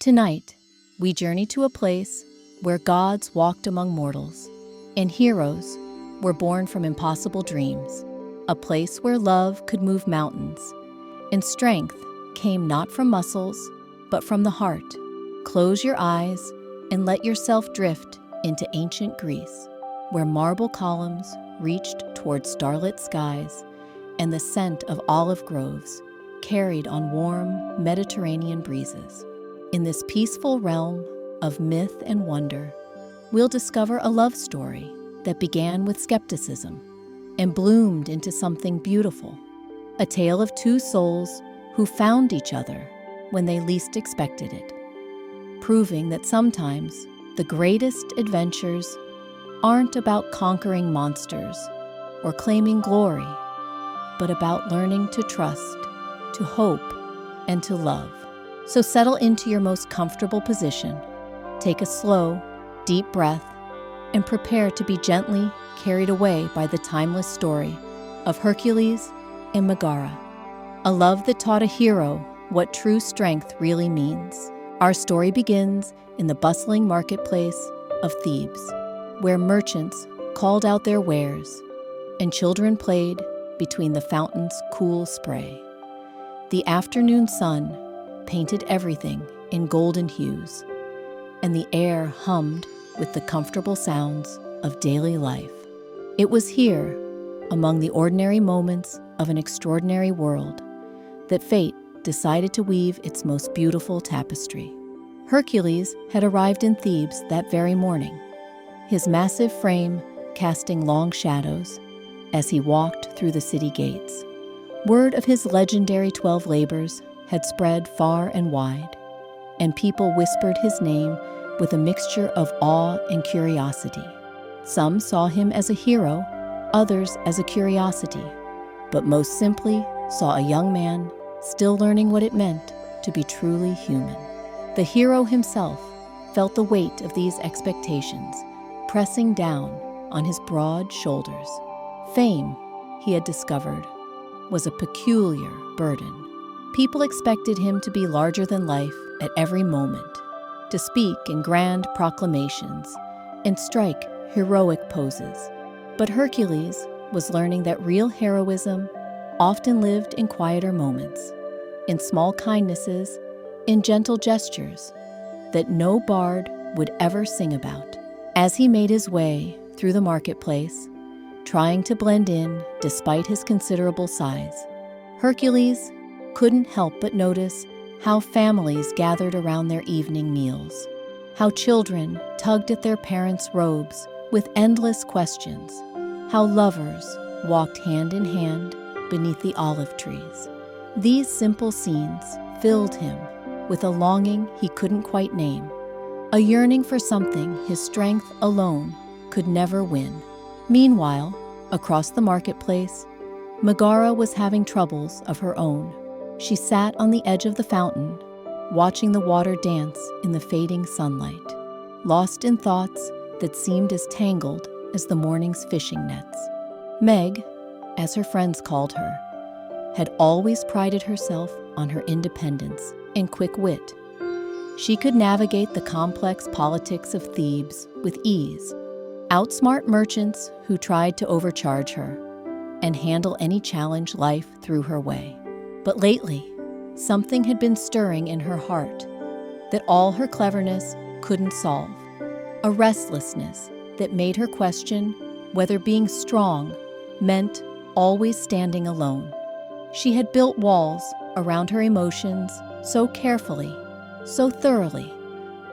Tonight, we journey to a place where gods walked among mortals and heroes were born from impossible dreams, a place where love could move mountains and strength came not from muscles but from the heart. Close your eyes and let yourself drift into ancient Greece, where marble columns reached toward starlit skies and the scent of olive groves carried on warm Mediterranean breezes. In this peaceful realm of myth and wonder, we'll discover a love story that began with skepticism and bloomed into something beautiful, a tale of two souls who found each other when they least expected it, proving that sometimes the greatest adventures aren't about conquering monsters or claiming glory, but about learning to trust, to hope, and to love. So settle into your most comfortable position, take a slow, deep breath, and prepare to be gently carried away by the timeless story of Hercules and Megara, a love that taught a hero what true strength really means. Our story begins in the bustling marketplace of Thebes, where merchants called out their wares and children played between the fountain's cool spray. The afternoon sun painted everything in golden hues, and the air hummed with the comfortable sounds of daily life. It was here, among the ordinary moments of an extraordinary world, that fate decided to weave its most beautiful tapestry. Hercules had arrived in Thebes that very morning, his massive frame casting long shadows as he walked through the city gates. Word of his legendary 12 labors had spread far and wide, and people whispered his name with a mixture of awe and curiosity. Some saw him as a hero, others as a curiosity, but most simply saw a young man still learning what it meant to be truly human. The hero himself felt the weight of these expectations pressing down on his broad shoulders. Fame, he had discovered, was a peculiar burden. People expected him to be larger than life at every moment, to speak in grand proclamations and strike heroic poses. But Hercules was learning that real heroism often lived in quieter moments, in small kindnesses, in gentle gestures that no bard would ever sing about. As he made his way through the marketplace, trying to blend in despite his considerable size, Hercules couldn't help but notice how families gathered around their evening meals, how children tugged at their parents' robes with endless questions, how lovers walked hand in hand beneath the olive trees. These simple scenes filled him with a longing he couldn't quite name, a yearning for something his strength alone could never win. Meanwhile, across the marketplace, Megara was having troubles of her own. She sat on the edge of the fountain, watching the water dance in the fading sunlight, lost in thoughts that seemed as tangled as the morning's fishing nets. Meg, as her friends called her, had always prided herself on her independence and quick wit. She could navigate the complex politics of Thebes with ease, outsmart merchants who tried to overcharge her, and handle any challenge life threw her way. But lately, something had been stirring in her heart that all her cleverness couldn't solve, a restlessness that made her question whether being strong meant always standing alone. She had built walls around her emotions so carefully, so thoroughly,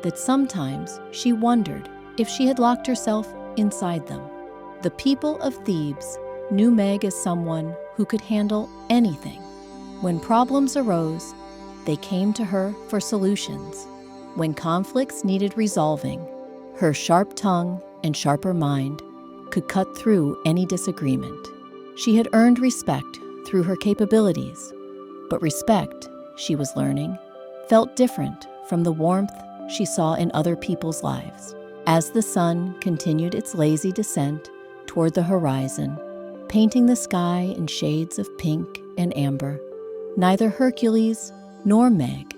that sometimes she wondered if she had locked herself inside them. The people of Thebes knew Meg as someone who could handle anything. When problems arose, they came to her for solutions. When conflicts needed resolving, her sharp tongue and sharper mind could cut through any disagreement. She had earned respect through her capabilities, but respect, she was learning, felt different from the warmth she saw in other people's lives. As the sun continued its lazy descent toward the horizon, painting the sky in shades of pink and amber, neither Hercules nor Meg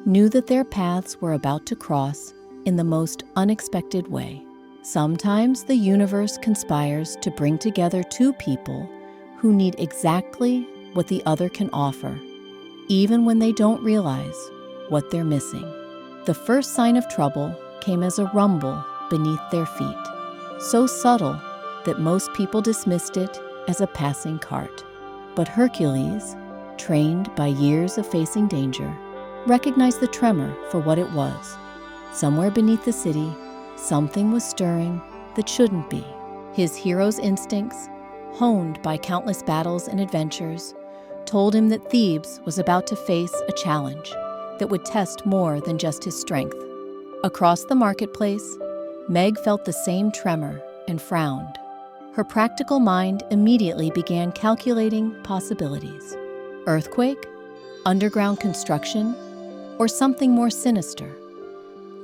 knew that their paths were about to cross in the most unexpected way. Sometimes the universe conspires to bring together two people who need exactly what the other can offer, even when they don't realize what they're missing. The first sign of trouble came as a rumble beneath their feet, so subtle that most people dismissed it as a passing cart. But Hercules, trained by years of facing danger, recognized the tremor for what it was. Somewhere beneath the city, something was stirring that shouldn't be. His hero's instincts, honed by countless battles and adventures, told him that Thebes was about to face a challenge that would test more than just his strength. Across the marketplace, Meg felt the same tremor and frowned. Her practical mind immediately began calculating possibilities. Earthquake? Underground construction? Or something more sinister?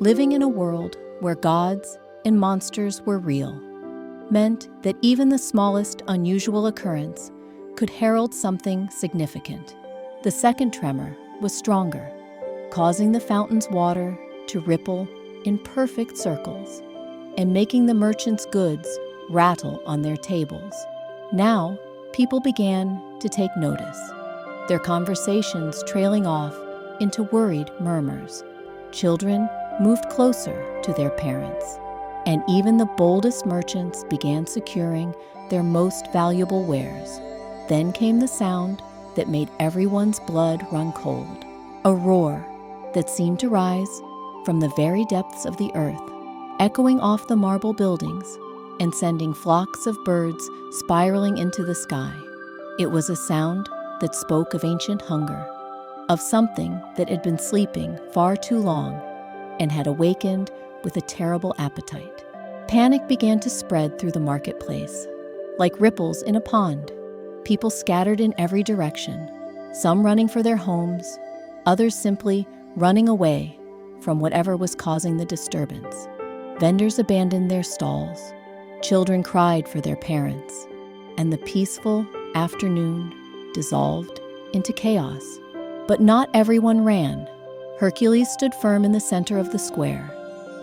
Living in a world where gods and monsters were real meant that even the smallest unusual occurrence could herald something significant. The second tremor was stronger, causing the fountain's water to ripple in perfect circles and making the merchants' goods rattle on their tables. Now, people began to take notice, their conversations trailing off into worried murmurs. Children moved closer to their parents, and even the boldest merchants began securing their most valuable wares. Then came the sound that made everyone's blood run cold, a roar that seemed to rise from the very depths of the earth, echoing off the marble buildings and sending flocks of birds spiraling into the sky. It was a sound that spoke of ancient hunger, of something that had been sleeping far too long and had awakened with a terrible appetite. Panic began to spread through the marketplace. Like ripples in a pond, people scattered in every direction, some running for their homes, others simply running away from whatever was causing the disturbance. Vendors abandoned their stalls, children cried for their parents, and the peaceful afternoon dissolved into chaos. But not everyone ran. Hercules stood firm in the center of the square,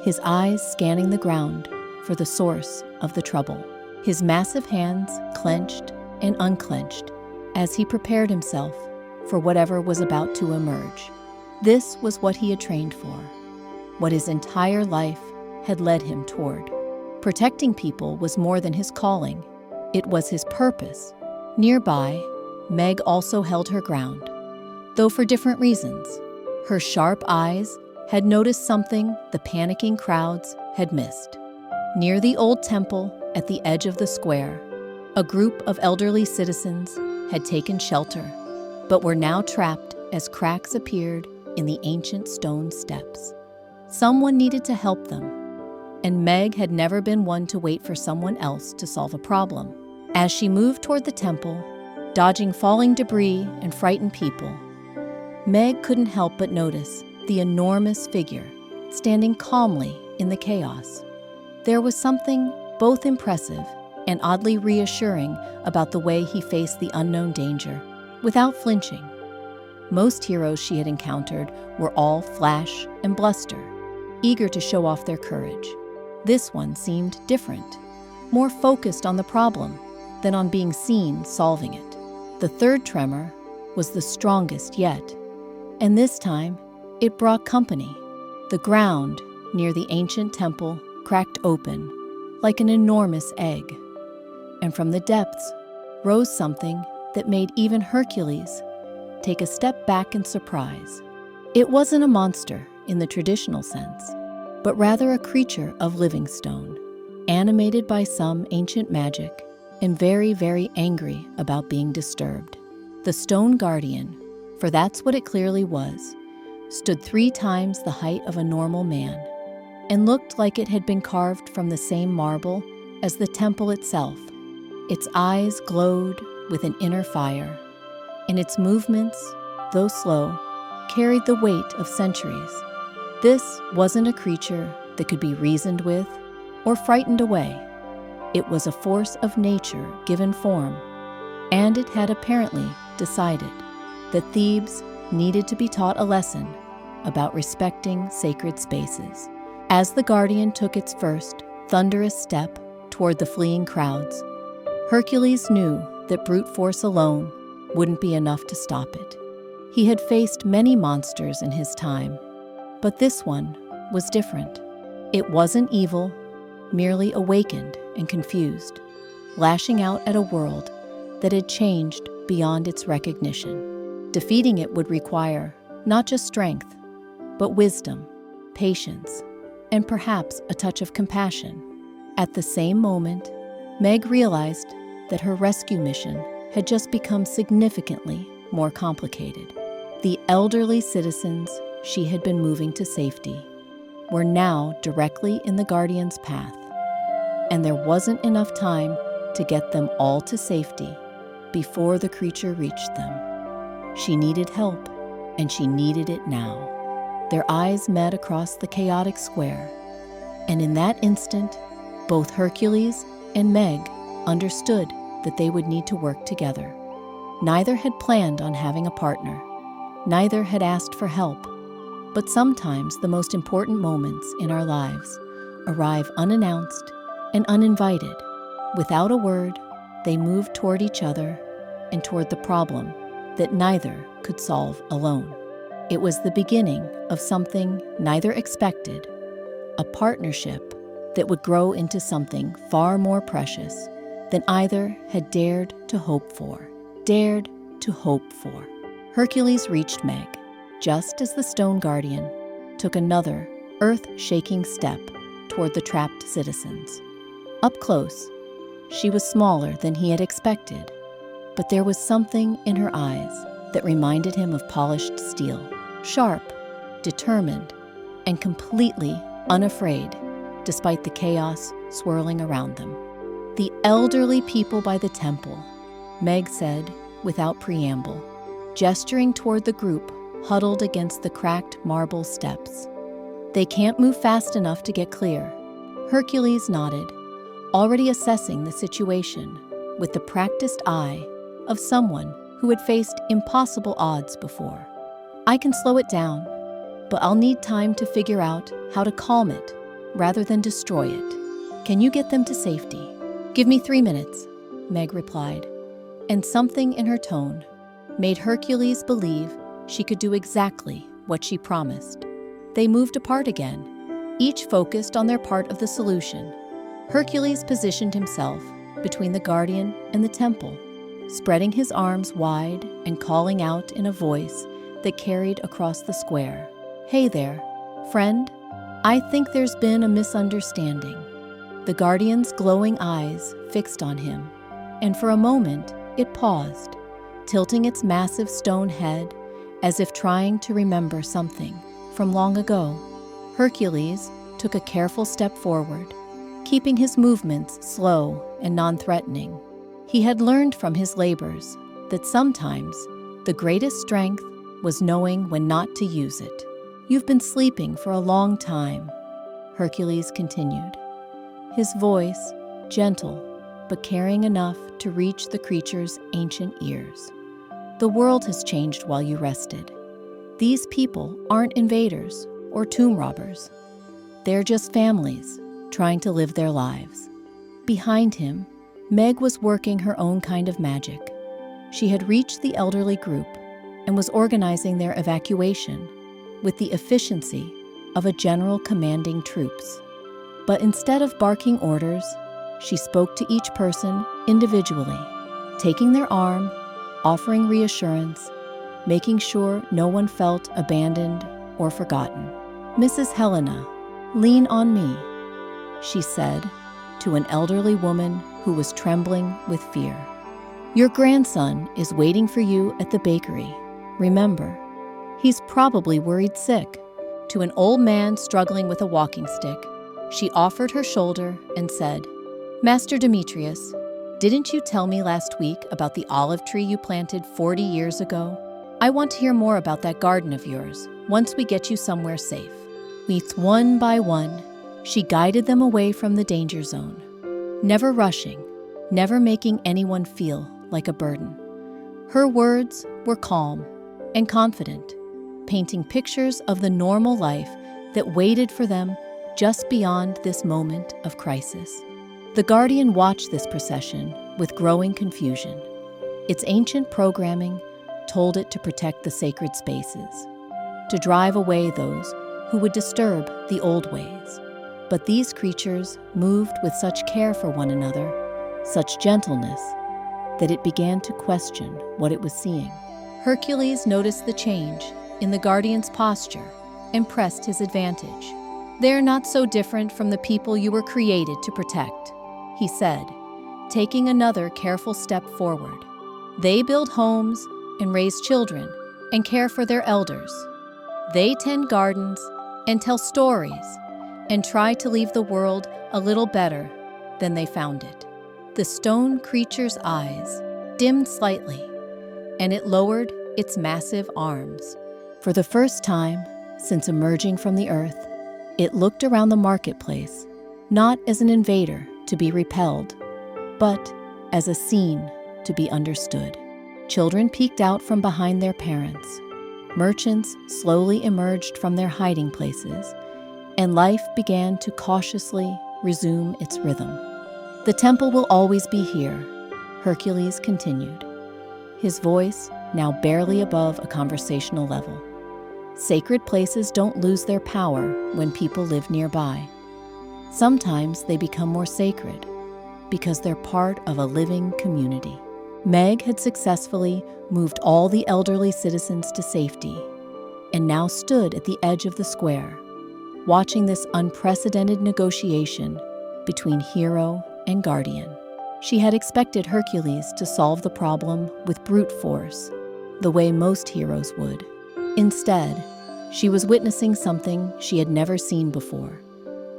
his eyes scanning the ground for the source of the trouble. His massive hands clenched and unclenched as he prepared himself for whatever was about to emerge. This was what he had trained for, what his entire life had led him toward. Protecting people was more than his calling. It was his purpose. Nearby, Meg also held her ground, though for different reasons. Her sharp eyes had noticed something the panicking crowds had missed. Near the old temple at the edge of the square, a group of elderly citizens had taken shelter, but were now trapped as cracks appeared in the ancient stone steps. Someone needed to help them, and Meg had never been one to wait for someone else to solve a problem. As she moved toward the temple, dodging falling debris and frightened people, Meg couldn't help but notice the enormous figure standing calmly in the chaos. There was something both impressive and oddly reassuring about the way he faced the unknown danger without flinching. Most heroes she had encountered were all flash and bluster, eager to show off their courage. This one seemed different, more focused on the problem than on being seen solving it. The third tremor was the strongest yet, and this time it brought company. The ground near the ancient temple cracked open like an enormous egg, and from the depths rose something that made even Hercules take a step back in surprise. It wasn't a monster in the traditional sense, but rather a creature of living stone, animated by some ancient magic and very, very angry about being disturbed. The stone guardian, for that's what it clearly was, stood 3 times the height of a normal man and looked like it had been carved from the same marble as the temple itself. Its eyes glowed with an inner fire, and its movements, though slow, carried the weight of centuries. This wasn't a creature that could be reasoned with or frightened away. It was a force of nature given form, and it had apparently decided that Thebes needed to be taught a lesson about respecting sacred spaces. As the guardian took its first, thunderous step toward the fleeing crowds, Hercules knew that brute force alone wouldn't be enough to stop it. He had faced many monsters in his time, but this one was different. It wasn't evil, merely awakened and confused, lashing out at a world that had changed beyond its recognition. Defeating it would require not just strength, but wisdom, patience, and perhaps a touch of compassion. At the same moment, Meg realized that her rescue mission had just become significantly more complicated. The elderly citizens she had been moving to safety were now directly in the Guardian's path, and there wasn't enough time to get them all to safety before the creature reached them. She needed help, and she needed it now. Their eyes met across the chaotic square, and in that instant, both Hercules and Meg understood that they would need to work together. Neither had planned on having a partner. Neither had asked for help. But sometimes the most important moments in our lives arrive unannounced and uninvited. Without a word, they moved toward each other and toward the problem that neither could solve alone. It was the beginning of something neither expected, a partnership that would grow into something far more precious than either had dared to hope for. Hercules reached Meg, just as the stone guardian took another earth-shaking step toward the trapped citizens. Up close, she was smaller than he had expected, but there was something in her eyes that reminded him of polished steel, sharp, determined, and completely unafraid, despite the chaos swirling around them. "The elderly people by the temple," Meg said without preamble, gesturing toward the group huddled against the cracked marble steps. "They can't move fast enough to get clear." Hercules nodded, already assessing the situation with the practiced eye of someone who had faced impossible odds before. "I can slow it down, but I'll need time to figure out how to calm it rather than destroy it. Can you get them to safety?" "Give me 3 minutes," Meg replied, and something in her tone made Hercules believe she could do exactly what she promised. They moved apart again, each focused on their part of the solution. Hercules positioned himself between the guardian and the temple, spreading his arms wide and calling out in a voice that carried across the square. "Hey there, friend. I think there's been a misunderstanding." The guardian's glowing eyes fixed on him, and for a moment it paused, tilting its massive stone head as if trying to remember something from long ago. Hercules took a careful step forward, keeping his movements slow and non-threatening. He had learned from his labors that sometimes the greatest strength was knowing when not to use it. "You've been sleeping for a long time," Hercules continued, his voice gentle but caring enough to reach the creature's ancient ears. "The world has changed while you rested. These people aren't invaders or tomb robbers. They're just families trying to live their lives." Behind him, Meg was working her own kind of magic. She had reached the elderly group and was organizing their evacuation with the efficiency of a general commanding troops. But instead of barking orders, she spoke to each person individually, taking their arm, offering reassurance, making sure no one felt abandoned or forgotten. "Mrs. Helena, lean on me," she said to an elderly woman who was trembling with fear. "Your grandson is waiting for you at the bakery. Remember, he's probably worried sick." To an old man struggling with a walking stick, she offered her shoulder and said, "Master Demetrius, didn't you tell me last week about the olive tree you planted 40 years ago? I want to hear more about that garden of yours once we get you somewhere safe." One by one, she guided them away from the danger zone, never rushing, never making anyone feel like a burden. Her words were calm and confident, painting pictures of the normal life that waited for them just beyond this moment of crisis. The Guardian watched this procession with growing confusion. Its ancient programming told it to protect the sacred spaces, to drive away those who would disturb the old ways. But these creatures moved with such care for one another, such gentleness, that it began to question what it was seeing. Hercules noticed the change in the Guardian's posture and pressed his advantage. "They're not so different from the people you were created to protect," he said, taking another careful step forward. "They build homes and raise children and care for their elders. They tend gardens and tell stories and try to leave the world a little better than they found it." The stone creature's eyes dimmed slightly, and it lowered its massive arms. For the first time since emerging from the earth, it looked around the marketplace, not as an invader to be repelled, but as a scene to be understood. Children peeked out from behind their parents. Merchants slowly emerged from their hiding places, and life began to cautiously resume its rhythm. "The temple will always be here," Hercules continued, his voice now barely above a conversational level. "Sacred places don't lose their power when people live nearby. Sometimes they become more sacred because they're part of a living community." Meg had successfully moved all the elderly citizens to safety and now stood at the edge of the square, watching this unprecedented negotiation between hero and guardian. She had expected Hercules to solve the problem with brute force, the way most heroes would. Instead, she was witnessing something she had never seen before: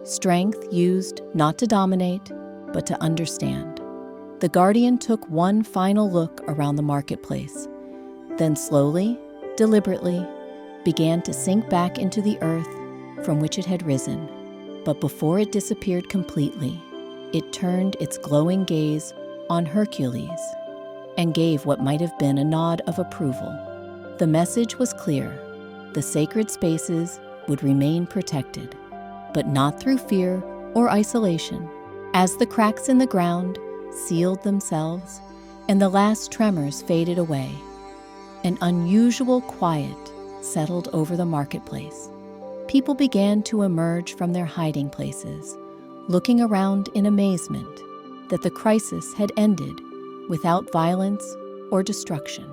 strength used not to dominate, but to understand. The Guardian took one final look around the marketplace, then slowly, deliberately, began to sink back into the earth from which it had risen. But before it disappeared completely, it turned its glowing gaze on Hercules and gave what might have been a nod of approval. The message was clear: the sacred spaces would remain protected, but not through fear or isolation. As the cracks in the ground sealed themselves and the last tremors faded away, an unusual quiet settled over the marketplace. People began to emerge from their hiding places, looking around in amazement that the crisis had ended without violence or destruction.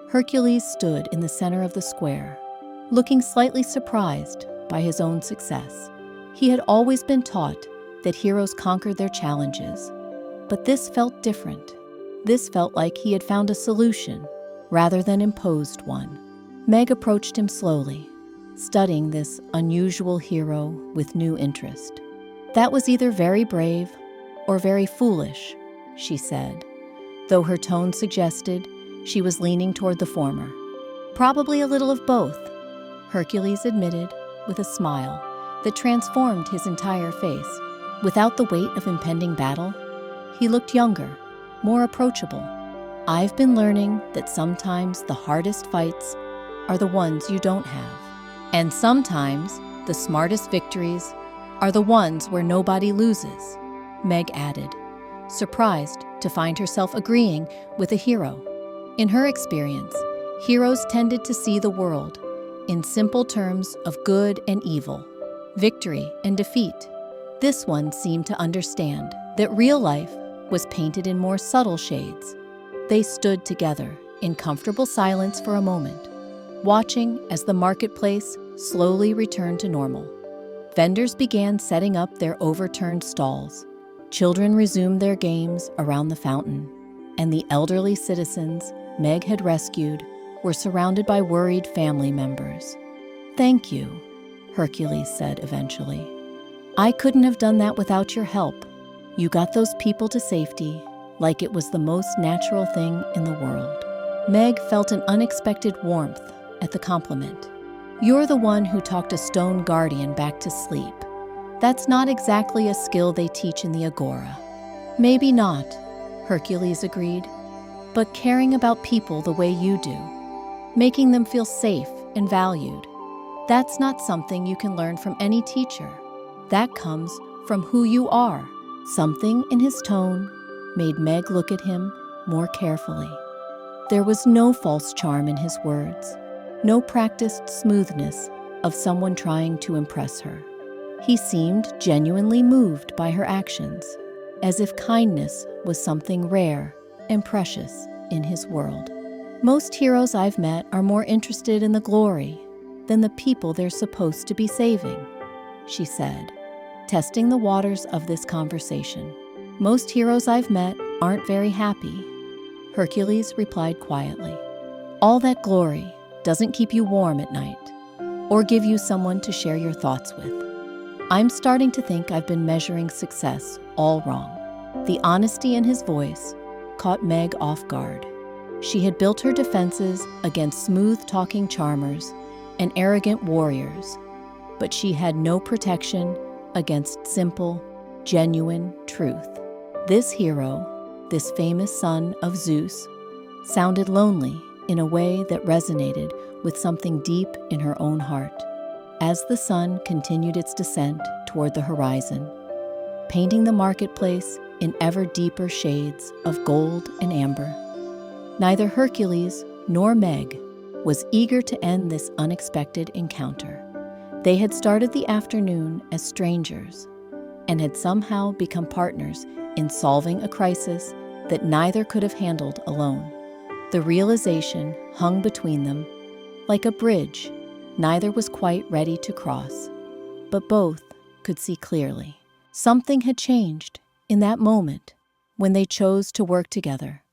Hercules stood in the center of the square, looking slightly surprised by his own success. He had always been taught that heroes conquered their challenges, but this felt different. This felt like he had found a solution rather than imposed one. Meg approached him slowly, studying this unusual hero with new interest. "That was either very brave or very foolish," she said, though her tone suggested she was leaning toward the former. "Probably a little of both," Hercules admitted with a smile that transformed his entire face. Without the weight of impending battle, he looked younger, more approachable. "I've been learning that sometimes the hardest fights are the ones you don't have. And sometimes the smartest victories are the ones where nobody loses," Meg added, surprised to find herself agreeing with a hero. In her experience, heroes tended to see the world in simple terms of good and evil, victory and defeat. This one seemed to understand that real life was painted in more subtle shades. They stood together in comfortable silence for a moment, watching as the marketplace slowly returned to normal. Vendors began setting up their overturned stalls. Children resumed their games around the fountain, and the elderly citizens Meg had rescued were surrounded by worried family members. "Thank you," Hercules said eventually. "I couldn't have done that without your help. You got those people to safety like it was the most natural thing in the world." Meg felt an unexpected warmth at the compliment. "You're the one who talked a stone guardian back to sleep. That's not exactly a skill they teach in the Agora." "Maybe not," Hercules agreed, "but caring about people the way you do, making them feel safe and valued. That's not something you can learn from any teacher. That comes from who you are. Something in his tone made Meg look at him more carefully. There was no false charm in his words, no practiced smoothness of someone trying to impress her. He seemed genuinely moved by her actions, as if kindness was something rare and precious in his world. Most heroes I've met are more interested in the glory than the people they're supposed to be saving, she said, testing the waters of this conversation. Most heroes I've met aren't very happy, Hercules replied quietly. All that glory doesn't keep you warm at night or give you someone to share your thoughts with. I'm starting to think I've been measuring success all wrong. The honesty in his voice caught Meg off guard. She had built her defenses against smooth-talking charmers and arrogant warriors, but she had no protection against simple, genuine truth. This hero, this famous son of Zeus, sounded lonely in a way that resonated with something deep in her own heart. As the sun continued its descent toward the horizon, painting the marketplace in ever deeper shades of gold and amber, neither Hercules nor Meg was eager to end this unexpected encounter. They had started the afternoon as strangers and had somehow become partners in solving a crisis that neither could have handled alone. The realization hung between them like a bridge neither was quite ready to cross, but both could see clearly. Something had changed in that moment when they chose to work together,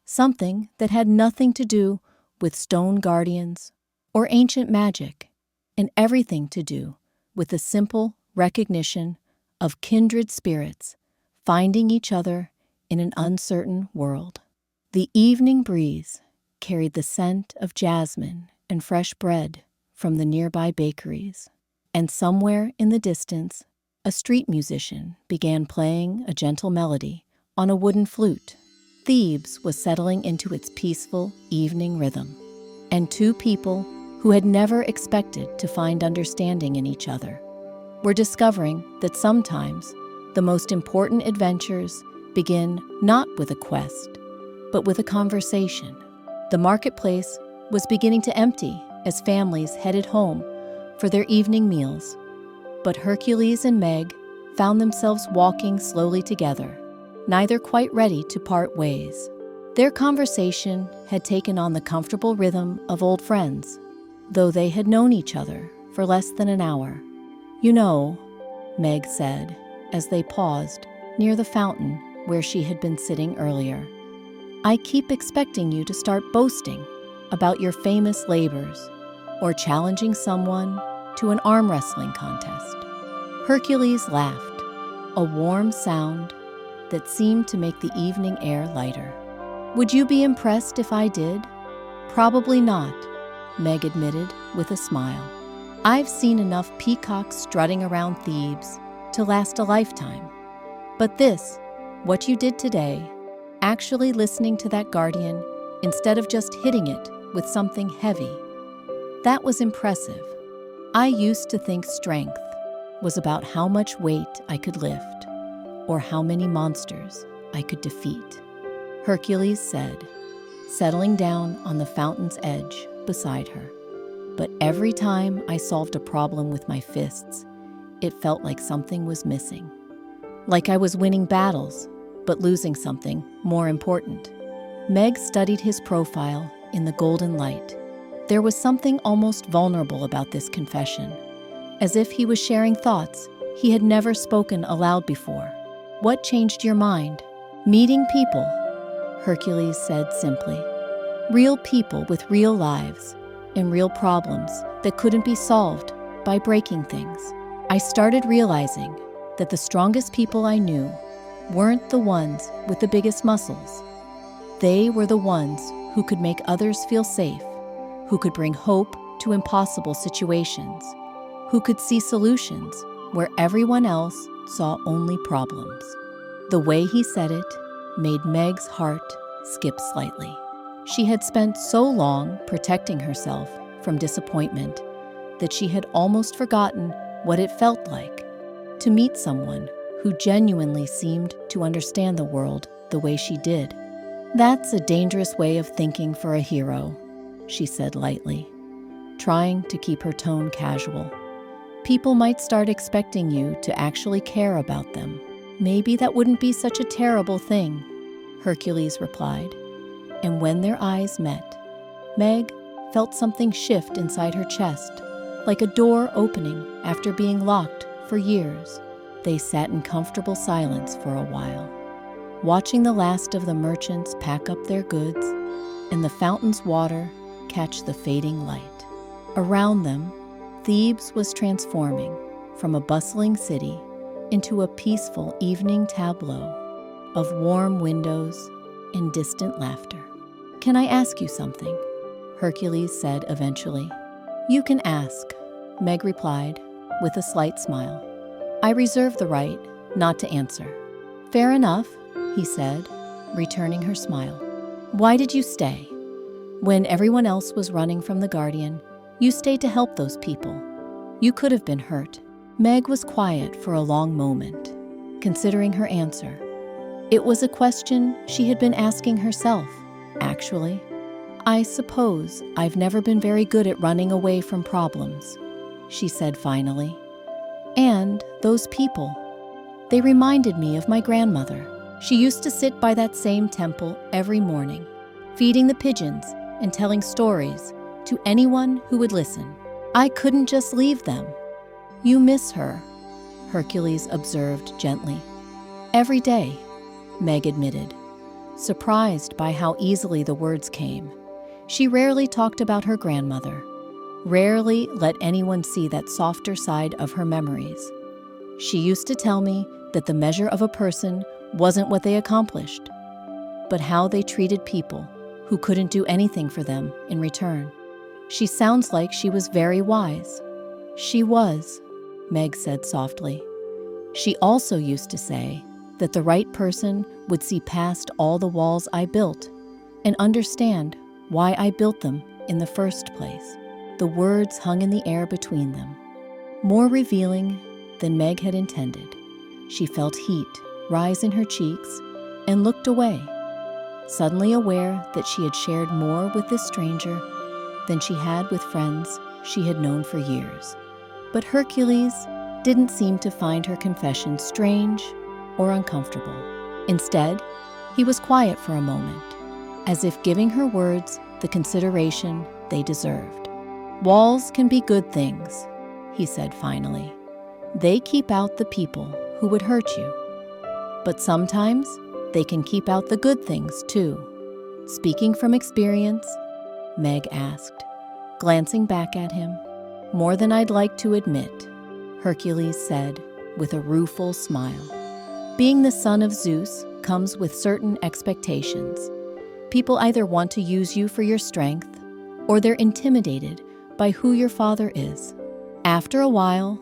something that had nothing to do with stone guardians or ancient magic, and everything to do with the simple recognition of kindred spirits finding each other in an uncertain world. The evening breeze carried the scent of jasmine and fresh bread from the nearby bakeries, and somewhere in the distance, a street musician began playing a gentle melody on a wooden flute. Thebes was settling into its peaceful evening rhythm, and two people who had never expected to find understanding in each other were discovering that sometimes the most important adventures begin not with a quest, but with a conversation. The marketplace was beginning to empty as families headed home for their evening meals, but Hercules and Meg found themselves walking slowly together, neither quite ready to part ways. Their conversation had taken on the comfortable rhythm of old friends, though they had known each other for less than an hour. "You know," Meg said, as they paused near the fountain where she had been sitting earlier, "I keep expecting you to start boasting about your famous labors or challenging someone to an arm wrestling contest." Hercules laughed, a warm sound that seemed to make the evening air lighter. "Would you be impressed if I did?" "Probably not," Meg admitted with a smile. "I've seen enough peacocks strutting around Thebes to last a lifetime. But this, what you did today, actually listening to that guardian instead of just hitting it with something heavy, that was impressive. I used to think strength was about how much weight I could lift or how many monsters I could defeat," Hercules said, settling down on the fountain's edge beside her. "But every time I solved a problem with my fists, it felt like something was missing. Like I was winning battles, but losing something more important." Meg studied his profile in the golden light. There was something almost vulnerable about this confession, as if he was sharing thoughts he had never spoken aloud before. "What changed your mind?" "Meeting people," Hercules said simply. "Real people with real lives and real problems that couldn't be solved by breaking things. I started realizing that the strongest people I knew weren't the ones with the biggest muscles. They were the ones who could make others feel safe, who could bring hope to impossible situations, who could see solutions where everyone else saw only problems." The way he said it made Meg's heart skip slightly. She had spent so long protecting herself from disappointment that she had almost forgotten what it felt like to meet someone who genuinely seemed to understand the world the way she did. "That's a dangerous way of thinking for a hero," she said lightly, trying to keep her tone casual. "People might start expecting you to actually care about them. Maybe that wouldn't be such a terrible thing," Hercules replied. And when their eyes met, Meg felt something shift inside her chest, like a door opening after being locked for years. They sat in comfortable silence for a while, watching the last of the merchants pack up their goods and the fountain's water catch the fading light. Around them, Thebes was transforming from a bustling city into a peaceful evening tableau of warm windows and distant laughter. "Can I ask you something?" Hercules said eventually. "You can ask," Meg replied with a slight smile. "I reserve the right not to answer." "Fair enough," he said, returning her smile. "Why did you stay? When everyone else was running from the Guardian, you stayed to help those people. You could have been hurt." Meg was quiet for a long moment, considering her answer. It was a question she had been asking herself, actually. "I suppose I've never been very good at running away from problems," she said finally. "And those people, they reminded me of my grandmother. She used to sit by that same temple every morning, feeding the pigeons and telling stories to anyone who would listen. I couldn't just leave them." "You miss her," Hercules observed gently. "Every day," Meg admitted, surprised by how easily the words came. She rarely talked about her grandmother, rarely let anyone see that softer side of her memories. "She used to tell me that the measure of a person wasn't what they accomplished, but how they treated people who couldn't do anything for them in return. She sounds like she was very wise." "She was," Meg said softly. "She also used to say that the right person would see past all the walls I built and understand why I built them in the first place." The words hung in the air between them, more revealing than Meg had intended. She felt heat rise in her cheeks and looked away, suddenly aware that she had shared more with this stranger than she had with friends she had known for years. But Hercules didn't seem to find her confession strange or uncomfortable. Instead, he was quiet for a moment, as if giving her words the consideration they deserved. "Walls can be good things," he said finally. "They keep out the people who would hurt you. But sometimes they can keep out the good things too." "Speaking from experience?" Meg asked, glancing back at him. "More than I'd like to admit," Hercules said with a rueful smile. "Being the son of Zeus comes with certain expectations. People either want to use you for your strength, or they're intimidated by who your father is. After a while,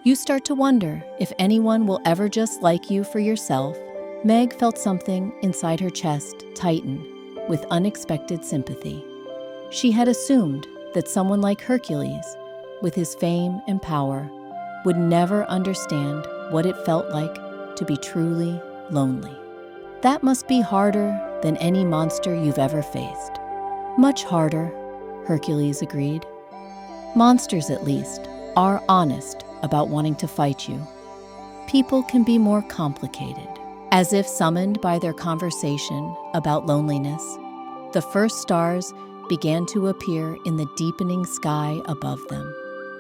you start to wonder if anyone will ever just like you for yourself." Meg felt something inside her chest tighten with unexpected sympathy. She had assumed that someone like Hercules, with his fame and power, would never understand what it felt like to be truly lonely. "That must be harder than any monster you've ever faced." "Much harder," Hercules agreed. "Monsters, at least, are honest about wanting to fight you. People can be more complicated." As if summoned by their conversation about loneliness, the first stars began to appear in the deepening sky above them.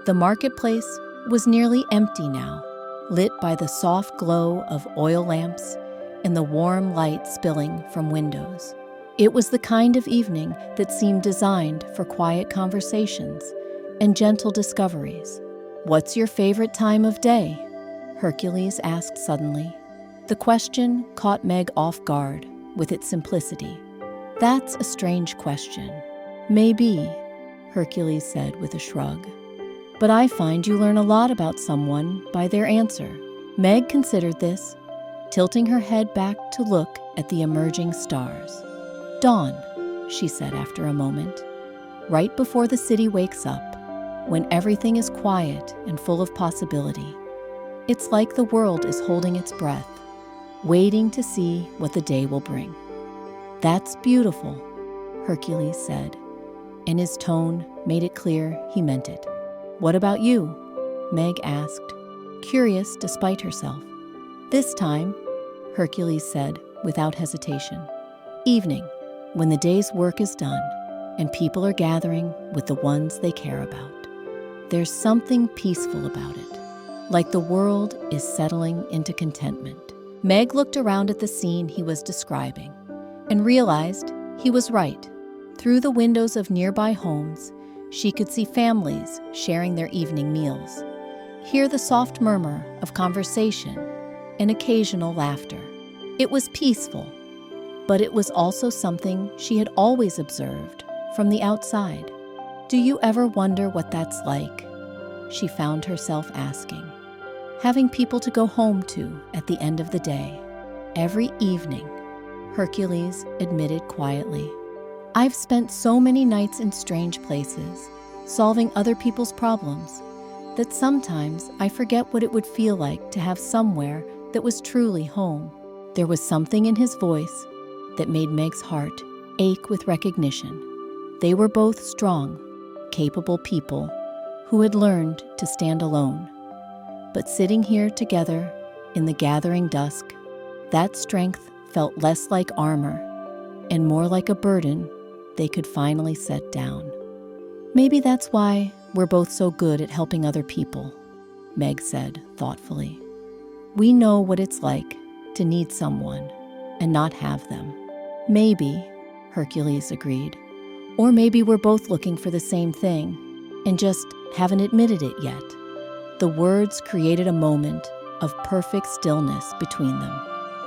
The marketplace was nearly empty now, lit by the soft glow of oil lamps and the warm light spilling from windows. It was the kind of evening that seemed designed for quiet conversations and gentle discoveries. "What's your favorite time of day?" Hercules asked suddenly. The question caught Meg off guard with its simplicity. "That's a strange question." "Maybe," Hercules said with a shrug. "But I find you learn a lot about someone by their answer." Meg considered this, tilting her head back to look at the emerging stars. "Dawn," she said after a moment. right before the city wakes up, when everything is quiet and full of possibility. It's like the world is holding its breath, waiting to see what the day will bring. "That's beautiful," Hercules said, and his tone made it clear he meant it. "What about you?" Meg asked, curious despite herself. "This time," Hercules said without hesitation, "evening, when the day's work is done and people are gathering with the ones they care about. There's something peaceful about it, like the world is settling into contentment." Meg looked around at the scene he was describing and realized he was right. Through the windows of nearby homes, she could see families sharing their evening meals, hear the soft murmur of conversation and occasional laughter. It was peaceful, but it was also something she had always observed from the outside. "Do you ever wonder what that's like?" she found herself asking. "Having people to go home to at the end of the day, every evening," Hercules admitted quietly. "I've spent so many nights in strange places, solving other people's problems, that sometimes I forget what it would feel like to have somewhere that was truly home." There was something in his voice that made Meg's heart ache with recognition. They were both strong, capable people who had learned to stand alone. But sitting here together in the gathering dusk, that strength felt less like armor and more like a burden they could finally set down. "Maybe that's why we're both so good at helping other people," Meg said thoughtfully. "We know what it's like to need someone and not have them." "Maybe," Hercules agreed. "Or maybe we're both looking for the same thing and just haven't admitted it yet." The words created a moment of perfect stillness between them,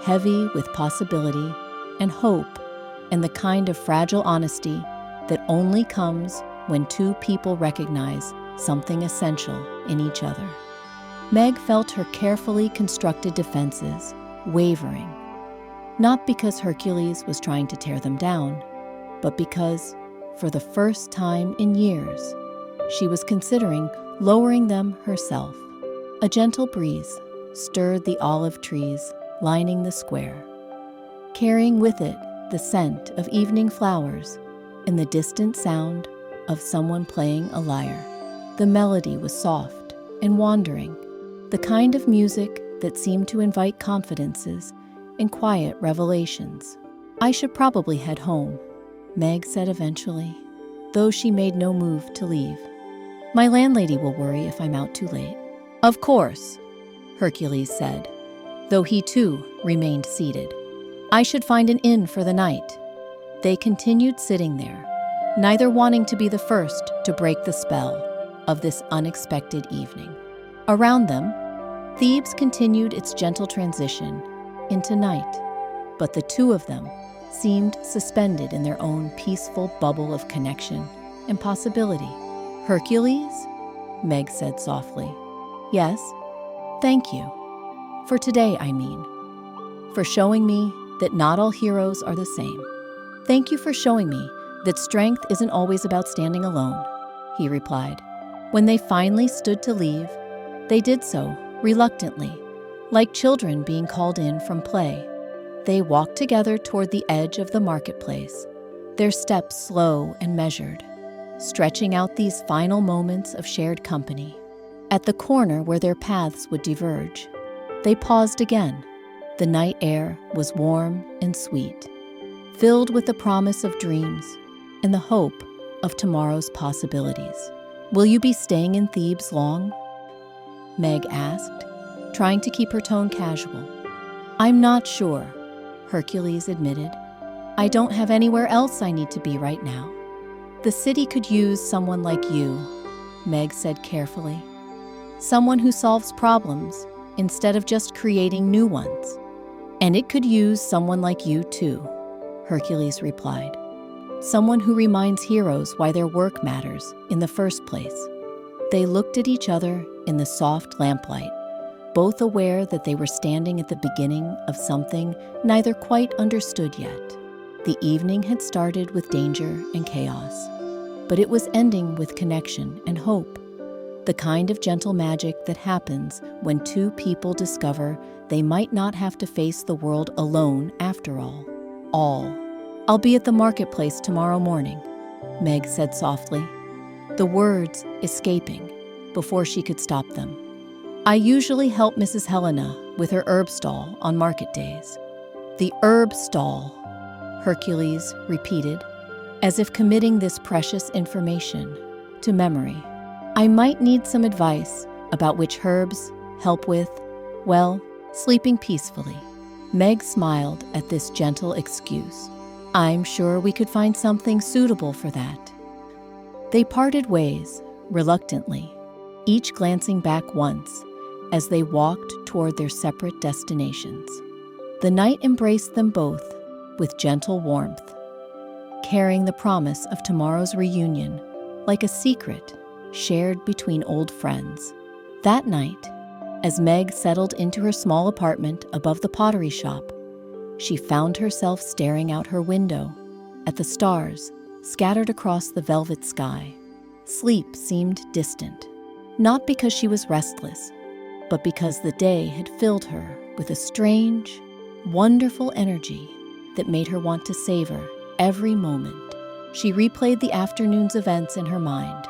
heavy with possibility and hope and the kind of fragile honesty that only comes when two people recognize something essential in each other. Meg felt her carefully constructed defenses wavering, not because Hercules was trying to tear them down, but because, for the first time in years, she was considering lowering them herself. A gentle breeze stirred the olive trees lining the square, carrying with it the scent of evening flowers and the distant sound of someone playing a lyre. The melody was soft and wandering, the kind of music that seemed to invite confidences and quiet revelations. "I should probably head home," Meg said eventually, though she made no move to leave. "My landlady will worry if I'm out too late." "Of course," Hercules said, though he too remained seated. "I should find an inn for the night." They continued sitting there, neither wanting to be the first to break the spell of this unexpected evening. Around them, Thebes continued its gentle transition into night, but the two of them seemed suspended in their own peaceful bubble of connection and possibility. "Hercules?" Meg said softly. "Yes, thank you. For today, I mean. For showing me that not all heroes are the same. Thank you for showing me that strength isn't always about standing alone," he replied. When they finally stood to leave, they did so reluctantly, like children being called in from play. They walked together toward the edge of the marketplace, their steps slow and measured, stretching out these final moments of shared company. At the corner where their paths would diverge, they paused again. The night air was warm and sweet, filled with the promise of dreams and the hope of tomorrow's possibilities. "Will you be staying in Thebes long?" Meg asked, trying to keep her tone casual. "I'm not sure," Hercules admitted. "I don't have anywhere else I need to be right now." "The city could use someone like you," Meg said carefully. "Someone who solves problems instead of just creating new ones." "And it could use someone like you too," Hercules replied. "Someone who reminds heroes why their work matters in the first place." They looked at each other in the soft lamplight, both aware that they were standing at the beginning of something neither quite understood yet. The evening had started with danger and chaos, but it was ending with connection and hope. The kind of gentle magic that happens when two people discover they might not have to face the world alone after all. I'll be at the marketplace tomorrow morning, Meg said softly, the words escaping before she could stop them. I usually help Mrs. Helena with her herb stall on market days. The herb stall, Hercules repeated, as if committing this precious information to memory. I might need some advice about which herbs help with, well, sleeping peacefully. Meg smiled at this gentle excuse. I'm sure we could find something suitable for that. They parted ways, reluctantly, each glancing back once as they walked toward their separate destinations. The night embraced them both with gentle warmth, carrying the promise of tomorrow's reunion like a secret shared between old friends. That night, as Meg settled into her small apartment above the pottery shop, she found herself staring out her window at the stars scattered across the velvet sky. Sleep seemed distant, not because she was restless, but because the day had filled her with a strange, wonderful energy that made her want to savor every moment. She replayed the afternoon's events in her mind,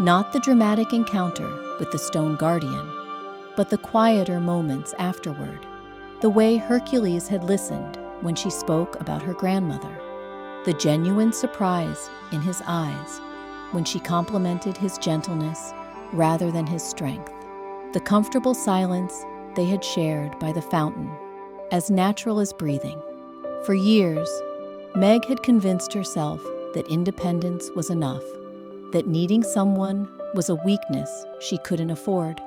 not the dramatic encounter with the stone guardian, but the quieter moments afterward, the way Hercules had listened when she spoke about her grandmother, the genuine surprise in his eyes when she complimented his gentleness rather than his strength, the comfortable silence they had shared by the fountain, as natural as breathing. For years, Meg had convinced herself that independence was enough, that needing someone was a weakness she couldn't afford.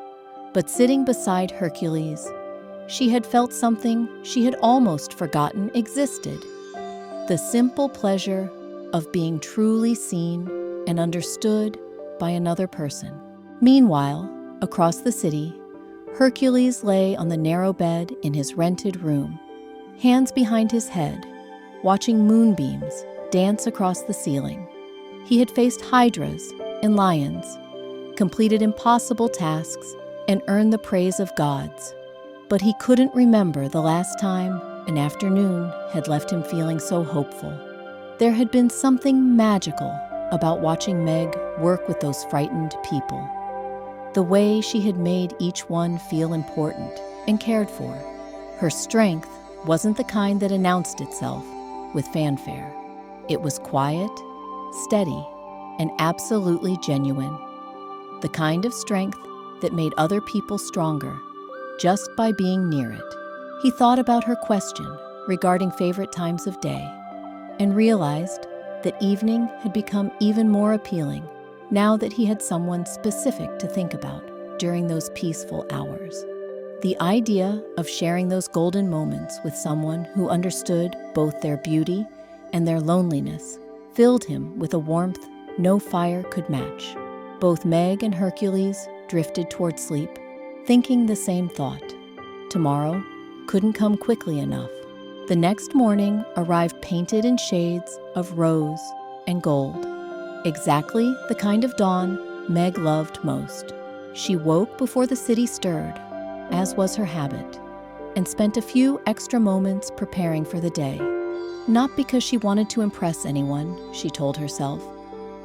But sitting beside Hercules, she had felt something she had almost forgotten existed: the simple pleasure of being truly seen and understood by another person. Meanwhile, across the city, Hercules lay on the narrow bed in his rented room, hands behind his head, watching moonbeams dance across the ceiling. He had faced hydras and lions, completed impossible tasks, and earned the praise of gods. But he couldn't remember the last time an afternoon had left him feeling so hopeful. There had been something magical about watching Meg work with those frightened people. The way she had made each one feel important and cared for. Her strength wasn't the kind that announced itself with fanfare. It was quiet, steady, and absolutely genuine. The kind of strength that made other people stronger just by being near it. He thought about her question regarding favorite times of day and realized that evening had become even more appealing now that he had someone specific to think about during those peaceful hours. The idea of sharing those golden moments with someone who understood both their beauty and their loneliness filled him with a warmth no fire could match. Both Meg and Hercules drifted toward sleep, thinking the same thought. Tomorrow couldn't come quickly enough. The next morning arrived painted in shades of rose and gold, exactly the kind of dawn Meg loved most. She woke before the city stirred, as was her habit, and spent a few extra moments preparing for the day. Not because she wanted to impress anyone, she told herself,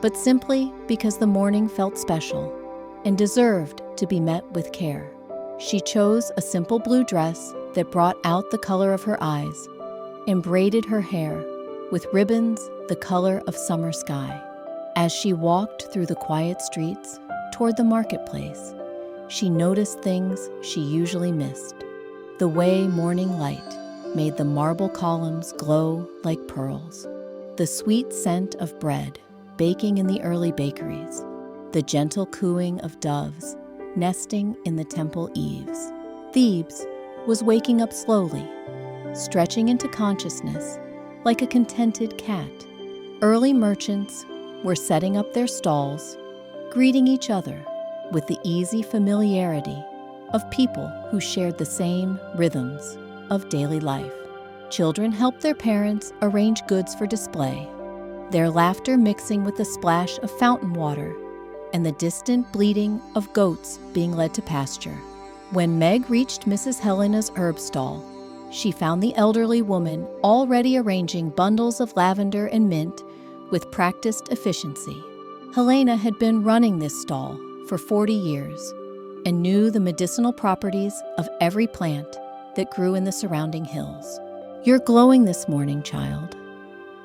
but simply because the morning felt special and deserved to be met with care. She chose a simple blue dress that brought out the color of her eyes and braided her hair with ribbons the color of summer sky. As she walked through the quiet streets toward the marketplace, she noticed things she usually missed. The way morning light made the marble columns glow like pearls, the sweet scent of bread baking in the early bakeries, the gentle cooing of doves nesting in the temple eaves. Thebes was waking up slowly, stretching into consciousness like a contented cat. Early merchants were setting up their stalls, greeting each other with the easy familiarity of people who shared the same rhythms of daily life. Children helped their parents arrange goods for display, their laughter mixing with the splash of fountain water and the distant bleating of goats being led to pasture. When Meg reached Mrs. Helena's herb stall, she found the elderly woman already arranging bundles of lavender and mint with practiced efficiency. Helena had been running this stall for 40 years and knew the medicinal properties of every plant that grew in the surrounding hills. "You're glowing this morning, child,"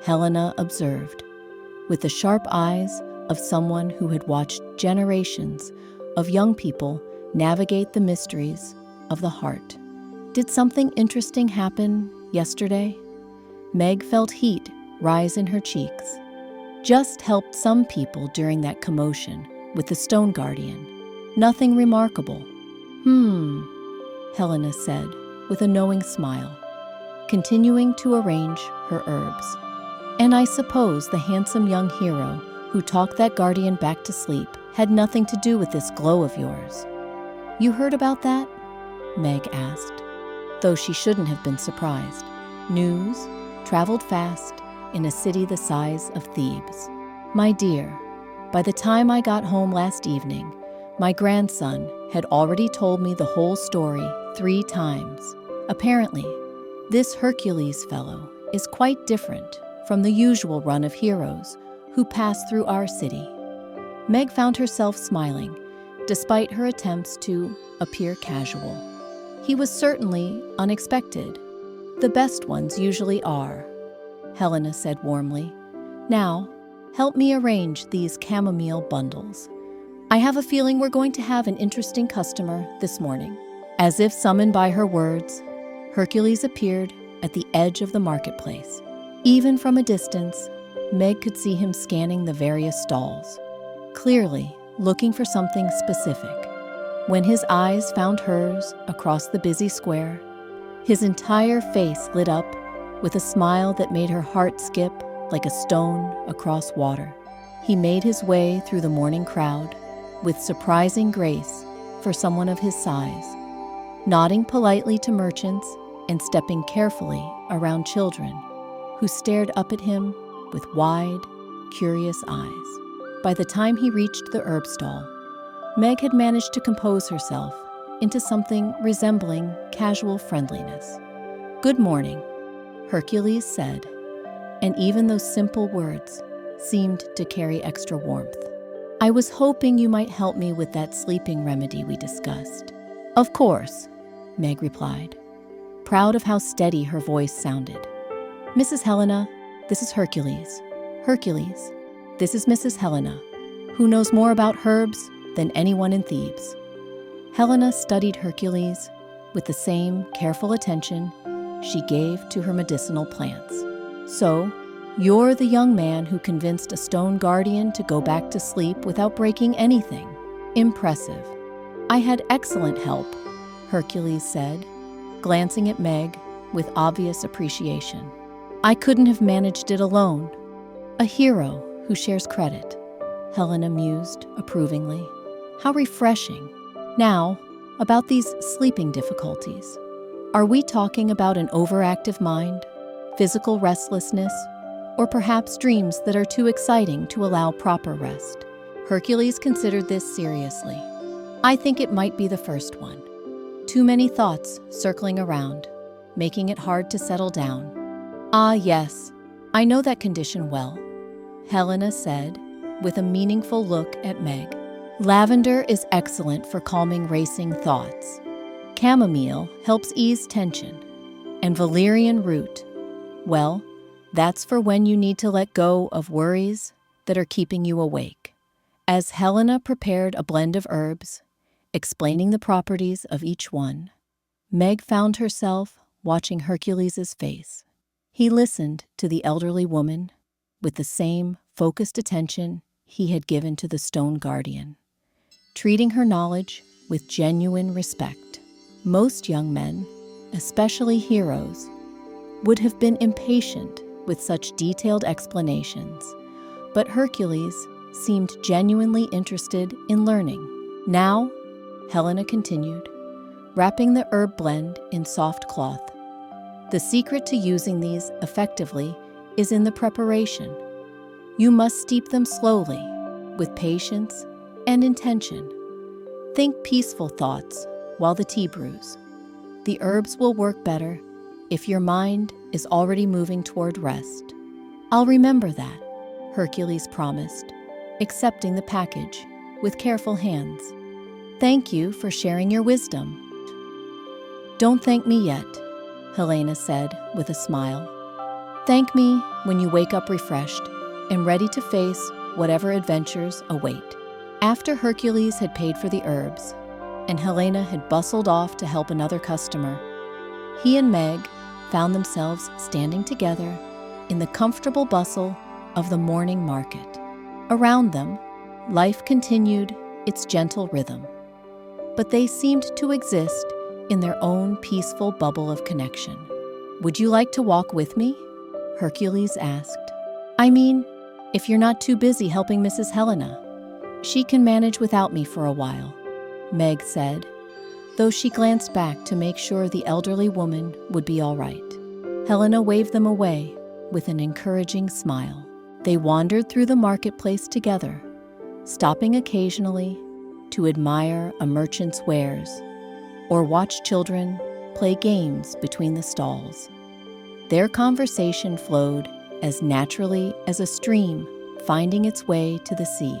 Helena observed, with the sharp eyes of someone who had watched generations of young people navigate the mysteries of the heart. "Did something interesting happen yesterday?" Meg felt heat rise in her cheeks. "Just helped some people during that commotion with the stone guardian. Nothing remarkable." Helena said with a knowing smile, continuing to arrange her herbs. "And I suppose the handsome young hero who talked that guardian back to sleep had nothing to do with this glow of yours." "You heard about that?" Meg asked, though she shouldn't have been surprised. News traveled fast in a city the size of Thebes. "My dear, by the time I got home last evening, my grandson had already told me the whole story 3 times. Apparently, this Hercules fellow is quite different from the usual run of heroes who pass through our city." Meg found herself smiling, despite her attempts to appear casual. "He was certainly unexpected. The best ones usually are," Helena said warmly. "Now, help me arrange these chamomile bundles. I have a feeling we're going to have an interesting customer this morning." As if summoned by her words, Hercules appeared at the edge of the marketplace. Even from a distance, Meg could see him scanning the various stalls, clearly looking for something specific. When his eyes found hers across the busy square, his entire face lit up with a smile that made her heart skip like a stone across water. He made his way through the morning crowd with surprising grace for someone of his size, nodding politely to merchants and stepping carefully around children who stared up at him with wide, curious eyes. By the time he reached the herb stall, Meg had managed to compose herself into something resembling casual friendliness. "Good morning," Hercules said, and even those simple words seemed to carry extra warmth. "I was hoping you might help me with that sleeping remedy we discussed." "Of course," Meg replied, proud of how steady her voice sounded. "Mrs. Helena, this is Hercules. Hercules, this is Mrs. Helena, who knows more about herbs than anyone in Thebes." Helena studied Hercules with the same careful attention she gave to her medicinal plants. "So, you're the young man who convinced a stone guardian to go back to sleep without breaking anything. Impressive." "I had excellent help," Hercules said, glancing at Meg with obvious appreciation. "I couldn't have managed it alone." "A hero who shares credit," Helena mused approvingly. "How refreshing." "Now, about these sleeping difficulties. Are we talking about an overactive mind, physical restlessness, or perhaps dreams that are too exciting to allow proper rest?" Hercules considered this seriously. "I think it might be the first one. Too many thoughts circling around, making it hard to settle down." "Ah, yes, I know that condition well," Helena said, with a meaningful look at Meg. "Lavender is excellent for calming racing thoughts. Chamomile helps ease tension. And valerian root, well, that's for when you need to let go of worries that are keeping you awake." As Helena prepared a blend of herbs, explaining the properties of each one, Meg found herself watching Hercules' face. He listened to the elderly woman with the same focused attention he had given to the stone guardian, treating her knowledge with genuine respect. Most young men, especially heroes, would have been impatient with such detailed explanations, but Hercules seemed genuinely interested in learning. "Now," Helena continued, wrapping the herb blend in soft cloth, "the secret to using these effectively is in the preparation. You must steep them slowly, with patience and intention. Think peaceful thoughts while the tea brews. The herbs will work better if your mind is already moving toward rest. I'll remember that, Hercules promised, accepting the package with careful hands. Thank you for sharing your wisdom. Don't thank me yet, Helena said with a smile. Thank me when you wake up refreshed and ready to face whatever adventures await. After Hercules had paid for the herbs, and Helena had bustled off to help another customer, he and Meg found themselves standing together in the comfortable bustle of the morning market. Around them, life continued its gentle rhythm, but they seemed to exist in their own peaceful bubble of connection. Would you like to walk with me? Hercules asked. I mean, if you're not too busy helping Mrs. Helena. She can manage without me for a while, Meg said, though she glanced back to make sure the elderly woman would be all right. Helena waved them away with an encouraging smile. They wandered through the marketplace together, stopping occasionally to admire a merchant's wares or watch children play games between the stalls. Their conversation flowed as naturally as a stream finding its way to the sea,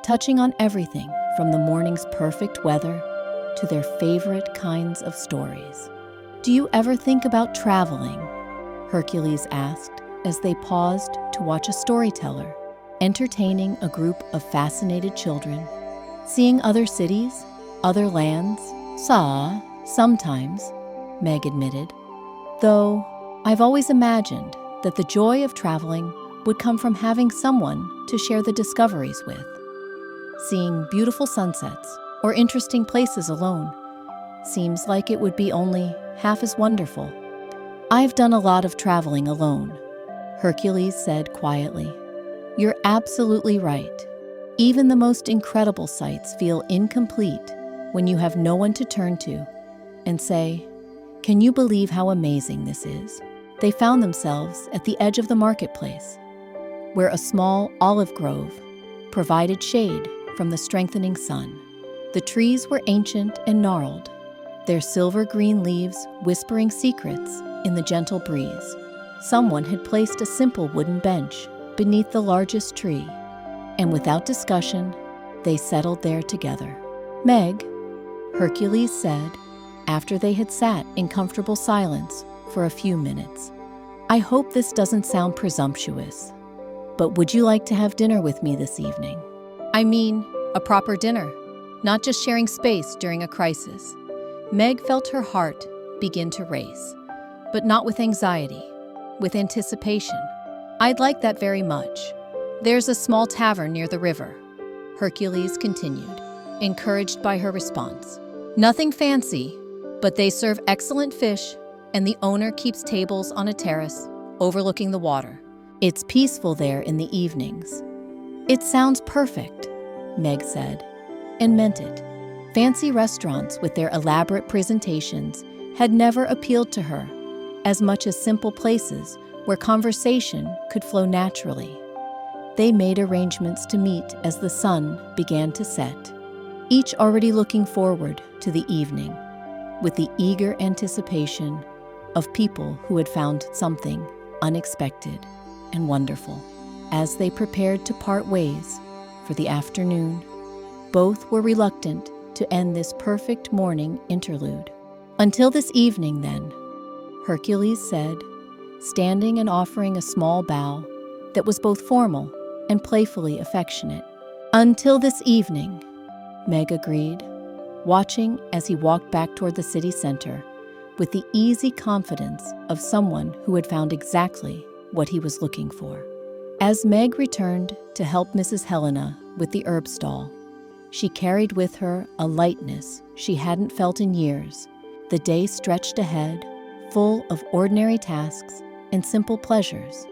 touching on everything from the morning's perfect weather to their favorite kinds of stories. Do you ever think about traveling? Hercules asked as they paused to watch a storyteller entertaining a group of fascinated children. Seeing other cities, other lands? Sometimes, Meg admitted, though I've always imagined that the joy of traveling would come from having someone to share the discoveries with. Seeing beautiful sunsets or interesting places alone seems like it would be only half as wonderful. I've done a lot of traveling alone, Hercules said quietly. You're absolutely right. Even the most incredible sights feel incomplete when you have no one to turn to and say, "Can you believe how amazing this is?" They found themselves at the edge of the marketplace, where a small olive grove provided shade from the strengthening sun. The trees were ancient and gnarled, their silver-green leaves whispering secrets in the gentle breeze. Someone had placed a simple wooden bench beneath the largest tree, and without discussion, they settled there together. Meg, Hercules said, after they had sat in comfortable silence for a few minutes, I hope this doesn't sound presumptuous, but would you like to have dinner with me this evening? I mean, a proper dinner, not just sharing space during a crisis. Meg felt her heart begin to race, but not with anxiety, with anticipation. I'd like that very much. There's a small tavern near the river, Hercules continued, encouraged by her response. Nothing fancy, but they serve excellent fish, and the owner keeps tables on a terrace overlooking the water. It's peaceful there in the evenings. It sounds perfect, Meg said, and meant it. Fancy restaurants with their elaborate presentations had never appealed to her as much as simple places where conversation could flow naturally. They made arrangements to meet as the sun began to set, each already looking forward to the evening with the eager anticipation of people who had found something unexpected and wonderful. As they prepared to part ways for the afternoon, both were reluctant to end this perfect morning interlude. Until this evening, then, Hercules said, standing and offering a small bow that was both formal and playfully affectionate. Until this evening, Meg agreed, watching as he walked back toward the city center with the easy confidence of someone who had found exactly what he was looking for. As Meg returned to help Mrs. Helena with the herb stall, she carried with her a lightness she hadn't felt in years. The day stretched ahead, full of ordinary tasks and simple pleasures,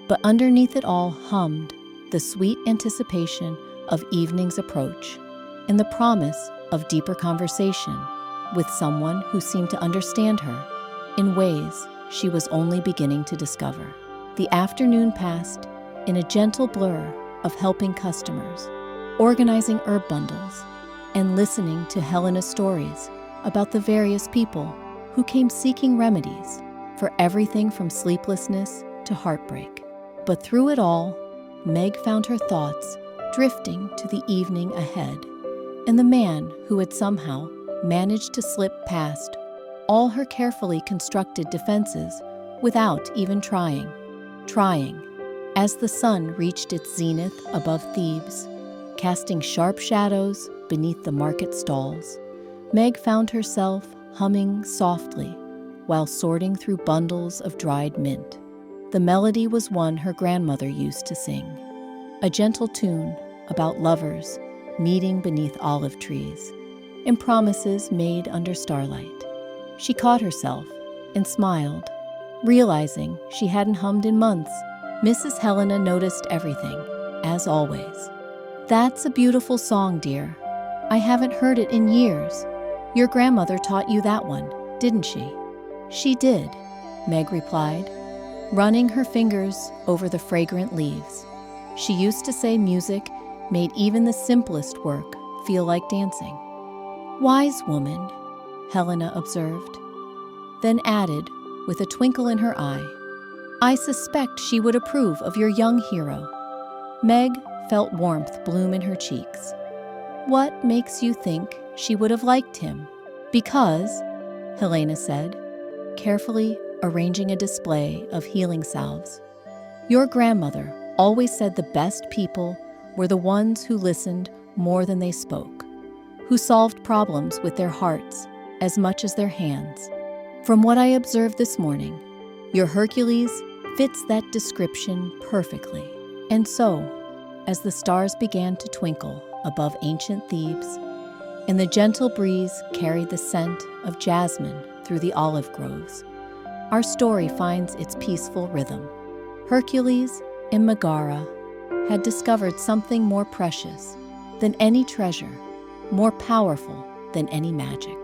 but underneath it all hummed the sweet anticipation of evening's approach and the promise of deeper conversation with someone who seemed to understand her in ways she was only beginning to discover. The afternoon passed in a gentle blur of helping customers, organizing herb bundles, and listening to Helena's stories about the various people who came seeking remedies for everything from sleeplessness to heartbreak. But through it all, Meg found her thoughts drifting to the evening ahead and the man who had somehow managed to slip past all her carefully constructed defenses without even trying. As the sun reached its zenith above Thebes, casting sharp shadows beneath the market stalls, Meg found herself humming softly while sorting through bundles of dried mint. The melody was one her grandmother used to sing, a gentle tune about lovers meeting beneath olive trees and promises made under starlight. She caught herself and smiled, realizing she hadn't hummed in months. Mrs. Helena noticed everything, as always. "That's a beautiful song, dear. I haven't heard it in years. Your grandmother taught you that one, didn't she?" "She did," Meg replied, running her fingers over the fragrant leaves. She used to say music made even the simplest work feel like dancing. "Wise woman," Helena observed, then added, with a twinkle in her eye, "I suspect she would approve of your young hero." Meg felt warmth bloom in her cheeks. "What makes you think she would have liked him?" "Because," Helena said, carefully arranging a display of healing salves, "your grandmother always said the best people were the ones who listened more than they spoke, who solved problems with their hearts as much as their hands. From what I observed this morning, your Hercules fits that description perfectly." And so, as the stars began to twinkle above ancient Thebes, and the gentle breeze carried the scent of jasmine through the olive groves, our story finds its peaceful rhythm. Hercules and Megara had discovered something more precious than any treasure, more powerful than any magic.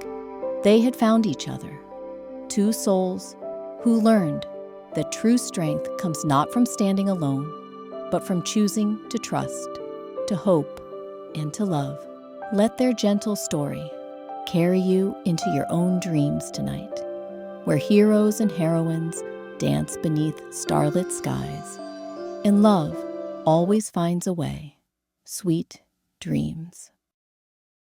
They had found each other, two souls who learned that true strength comes not from standing alone, but from choosing to trust, to hope, and to love. Let their gentle story carry you into your own dreams tonight, where heroes and heroines dance beneath starlit skies, and love always finds a way. Sweet dreams.